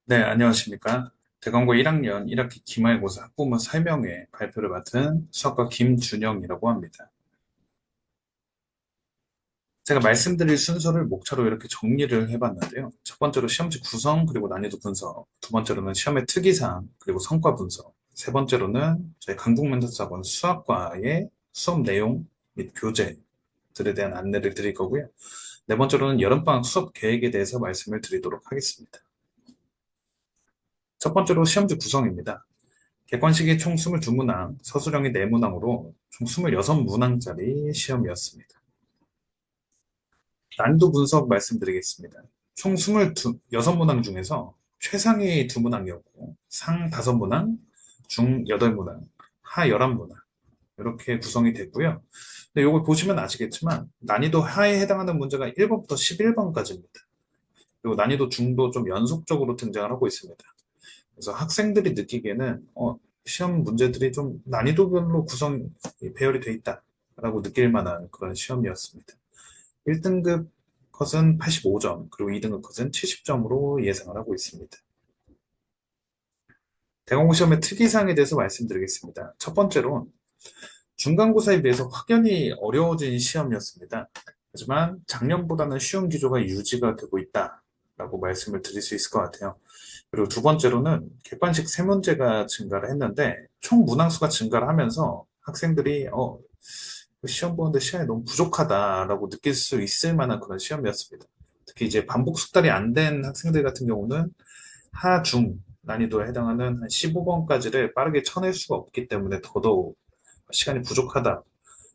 네, 안녕하십니까. 대강고 1학년 1학기 기말고사 학부모 설명회 발표를 맡은 수학과 김준영이라고 합니다. 제가 말씀드릴 순서를 목차로 이렇게 정리를 해봤는데요. 첫 번째로 시험지 구성 그리고 난이도 분석, 두 번째로는 시험의 특이사항 그리고 성과 분석, 세 번째로는 저희 강북멘토스학원 수학과의 수업 내용 및 교재들에 대한 안내를 드릴 거고요. 네 번째로는 여름방학 수업 계획에 대해서 말씀을 드리도록 하겠습니다. 첫 번째로 시험지 구성입니다. 객관식이 총 22문항, 서술형이 4문항으로 총 26문항짜리 시험이었습니다. 난이도 분석 말씀드리겠습니다. 총 26문항 중에서 최상위 2문항이었고, 상 5문항, 중 8문항, 하 11문항, 이렇게 구성이 됐고요. 근데 이걸 보시면 아시겠지만, 난이도 하에 해당하는 문제가 1번부터 11번까지입니다. 그리고 난이도 중도 좀 연속적으로 등장을 하고 있습니다. 그래서 학생들이 느끼기에는 시험 문제들이 좀 난이도별로 배열이 돼 있다라고 느낄 만한 그런 시험이었습니다. 1등급 컷은 85점, 그리고 2등급 컷은 70점으로 예상을 하고 있습니다. 대공고 시험의 특이사항에 대해서 말씀드리겠습니다. 첫 번째로 중간고사에 비해서 확연히 어려워진 시험이었습니다. 하지만 작년보다는 쉬운 기조가 유지가 되고 있다라고 말씀을 드릴 수 있을 것 같아요. 그리고 두 번째로는 객관식 세 문제가 증가를 했는데 총 문항수가 증가를 하면서 학생들이 시험 보는데 시간이 너무 부족하다라고 느낄 수 있을 만한 그런 시험이었습니다. 특히 이제 반복 숙달이 안 된 학생들 같은 경우는 하중 난이도에 해당하는 한 15번까지를 빠르게 쳐낼 수가 없기 때문에 더더욱 시간이 부족하다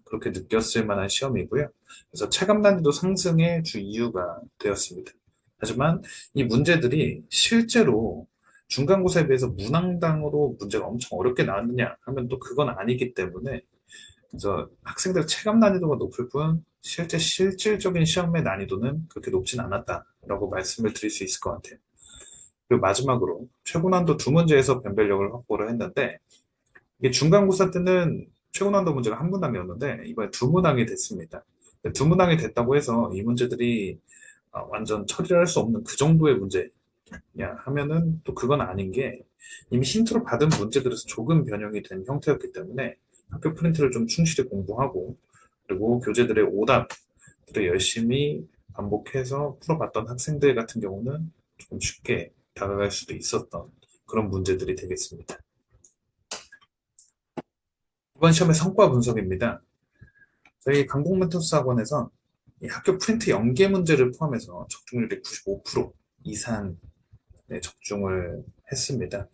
그렇게 느꼈을 만한 시험이고요. 그래서 체감 난이도 상승의 주 이유가 되었습니다. 하지만 이 문제들이 실제로 중간고사에 비해서 문항당으로 문제가 엄청 어렵게 나왔느냐 하면 또 그건 아니기 때문에 그래서 학생들 체감 난이도가 높을 뿐 실제 실질적인 시험의 난이도는 그렇게 높진 않았다라고 말씀을 드릴 수 있을 것 같아요. 그리고 마지막으로 최고난도 두 문제에서 변별력을 확보를 했는데 이게 중간고사 때는 최고난도 문제가 한 문항이었는데 이번에 두 문항이 됐습니다. 두 문항이 됐다고 해서 이 문제들이 완전 처리를 할 수 없는 그 정도의 문제냐 하면은 또 그건 아닌 게 이미 힌트로 받은 문제들에서 조금 변형이 된 형태였기 때문에 학교 프린트를 좀 충실히 공부하고 그리고 교재들의 오답들을 열심히 반복해서 풀어봤던 학생들 같은 경우는 조금 쉽게 다가갈 수도 있었던 그런 문제들이 되겠습니다. 이번 시험의 성과 분석입니다. 저희 강북멘토스 학원에서 이 학교 프린트 연계 문제를 포함해서 적중률이 95% 이상의 적중을 했습니다.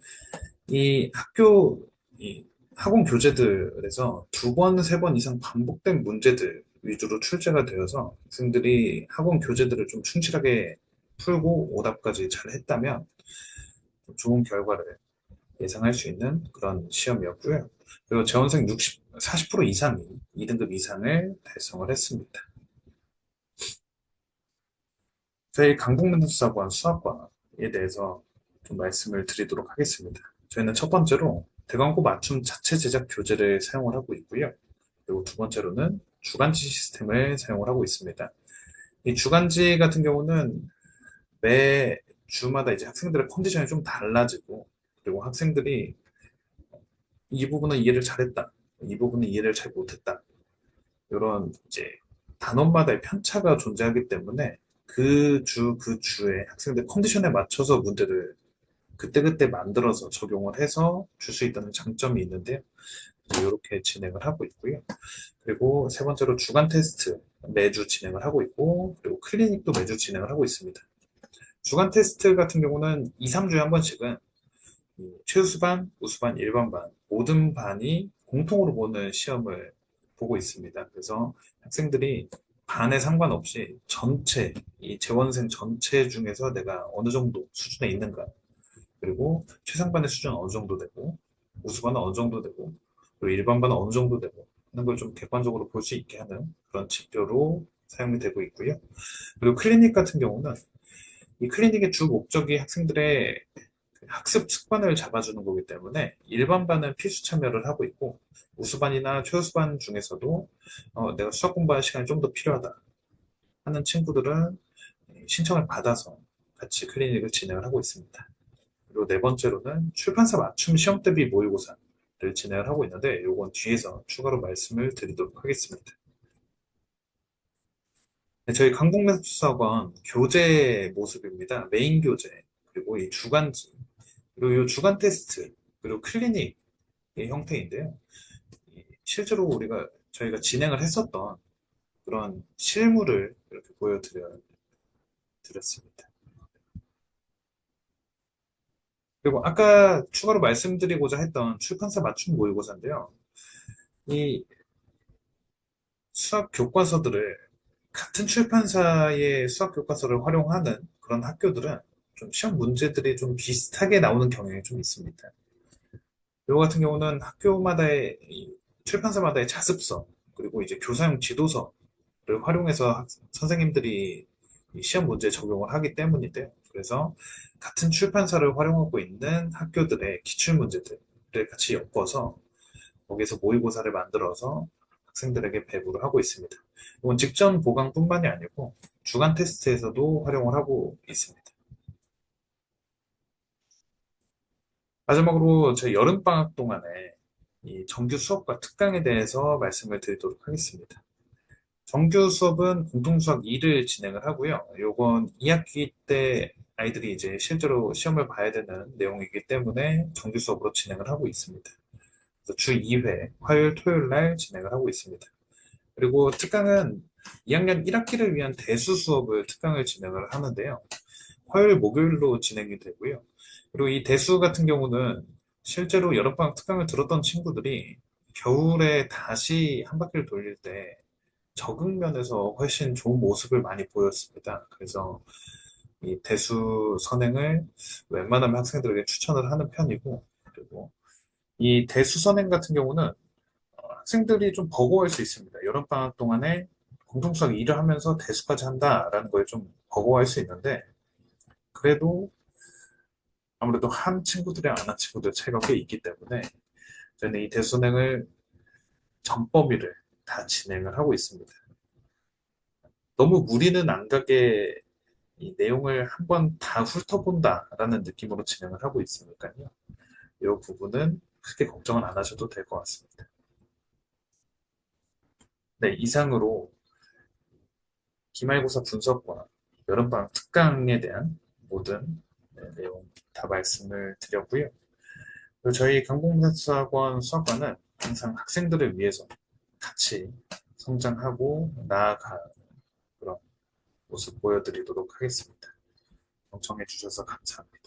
이 학교 이 학원 교재들에서 두 번, 세 번 이상 반복된 문제들 위주로 출제가 되어서 학생들이 학원 교재들을 좀 충실하게 풀고 오답까지 잘 했다면 좋은 결과를 예상할 수 있는 그런 시험이었고요. 그리고 재원생 40% 이상이 2등급 이상을 달성을 했습니다. 저희 강북멘토스학원 수학과에 대해서 좀 말씀을 드리도록 하겠습니다. 저희는 첫 번째로 대광고 맞춤 자체 제작 교재를 사용을 하고 있고요. 그리고 두 번째로는 주간지 시스템을 사용을 하고 있습니다. 이 주간지 같은 경우는 매 주마다 이제 학생들의 컨디션이 좀 달라지고 그리고 학생들이 이 부분은 이해를 잘했다. 이 부분은 이해를 잘 못했다. 이런 이제 단원마다의 편차가 존재하기 때문에 그 그 주에 학생들 컨디션에 맞춰서 문제를 그때그때 만들어서 적용을 해서 줄 수 있다는 장점이 있는데요. 이렇게 진행을 하고 있고요. 그리고 세 번째로 주간 테스트 매주 진행을 하고 있고, 그리고 클리닉도 매주 진행을 하고 있습니다. 주간 테스트 같은 경우는 2, 3주에 한 번씩은 최우수반, 우수반, 일반반 모든 반이 공통으로 보는 시험을 보고 있습니다. 그래서 학생들이 반에 상관없이 전체, 이 재원생 전체 중에서 내가 어느 정도 수준에 있는가, 그리고 최상반의 수준은 어느 정도 되고, 우수반은 어느 정도 되고, 그리고 일반반은 어느 정도 되고, 하는 걸 좀 객관적으로 볼 수 있게 하는 그런 지표로 사용이 되고 있고요. 그리고 클리닉 같은 경우는 이 클리닉의 주 목적이 학생들의 학습 습관을 잡아주는 거기 때문에 일반반은 필수 참여를 하고 있고 우수반이나 최우수반 중에서도 내가 수학 공부할 시간이 좀 더 필요하다 하는 친구들은 신청을 받아서 같이 클리닉을 진행을 하고 있습니다. 그리고 네 번째로는 출판사 맞춤 시험 대비 모의고사를 진행을 하고 있는데 요건 뒤에서 추가로 말씀을 드리도록 하겠습니다. 네, 저희 강북매수학원 교재 모습입니다. 메인 교재, 그리고 이 주간지, 그리고 이 주간 테스트, 그리고 클리닉의 형태인데요. 실제로 저희가 진행을 했었던 그런 실물을 이렇게 보여드렸습니다. 그리고 아까 추가로 말씀드리고자 했던 출판사 맞춤 모의고사인데요. 이 수학 교과서들을 같은 출판사의 수학 교과서를 활용하는 그런 학교들은 좀 시험 문제들이 좀 비슷하게 나오는 경향이 좀 있습니다. 이거 같은 경우는 학교마다의 출판사마다의 자습서 그리고 이제 교사용 지도서를 활용해서 선생님들이 이 시험 문제 적용을 하기 때문인데요. 그래서 같은 출판사를 활용하고 있는 학교들의 기출 문제들을 같이 엮어서 거기서 모의고사를 만들어서 학생들에게 배부를 하고 있습니다. 이건 직전 보강뿐만이 아니고 주간 테스트에서도 활용을 하고 있습니다. 마지막으로 저희 여름방학 동안에 이 정규 수업과 특강에 대해서 말씀을 드리도록 하겠습니다. 정규 수업은 공통수학 2를 진행을 하고요. 요건 2학기 때 아이들이 이제 실제로 시험을 봐야 되는 내용이기 때문에 정규 수업으로 진행을 하고 있습니다. 그래서 주 2회, 화요일, 토요일 날 진행을 하고 있습니다. 그리고 특강은 2학년 1학기를 위한 대수 수업을 특강을 진행을 하는데요. 화요일, 목요일로 진행이 되고요. 그리고 이 대수 같은 경우는 실제로 여름방학 특강을 들었던 친구들이 겨울에 다시 한 바퀴를 돌릴 때 적응 면에서 훨씬 좋은 모습을 많이 보였습니다. 그래서 이 대수 선행을 웬만하면 학생들에게 추천을 하는 편이고, 그리고 이 대수 선행 같은 경우는 학생들이 좀 버거워할 수 있습니다. 여름방학 동안에 공통수학 2를 하면서 대수까지 한다라는 거에 좀 버거워할 수 있는데, 그래도 아무래도 한 친구들이랑 안 한 친구들 차이가 꽤 있기 때문에 저는 이 대수능을 전 범위를 다 진행을 하고 있습니다. 너무 무리는 안 가게 이 내용을 한번 다 훑어본다라는 느낌으로 진행을 하고 있으니까요. 이 부분은 크게 걱정은 안 하셔도 될 것 같습니다. 네, 이상으로 기말고사 분석과 여름방학 특강에 대한 모든 내용 다 말씀을 드렸고요. 그리고 저희 강북사학원 수학과는 항상 학생들을 위해서 같이 성장하고 나아가는 그런 모습 보여드리도록 하겠습니다. 경청해 주셔서 감사합니다.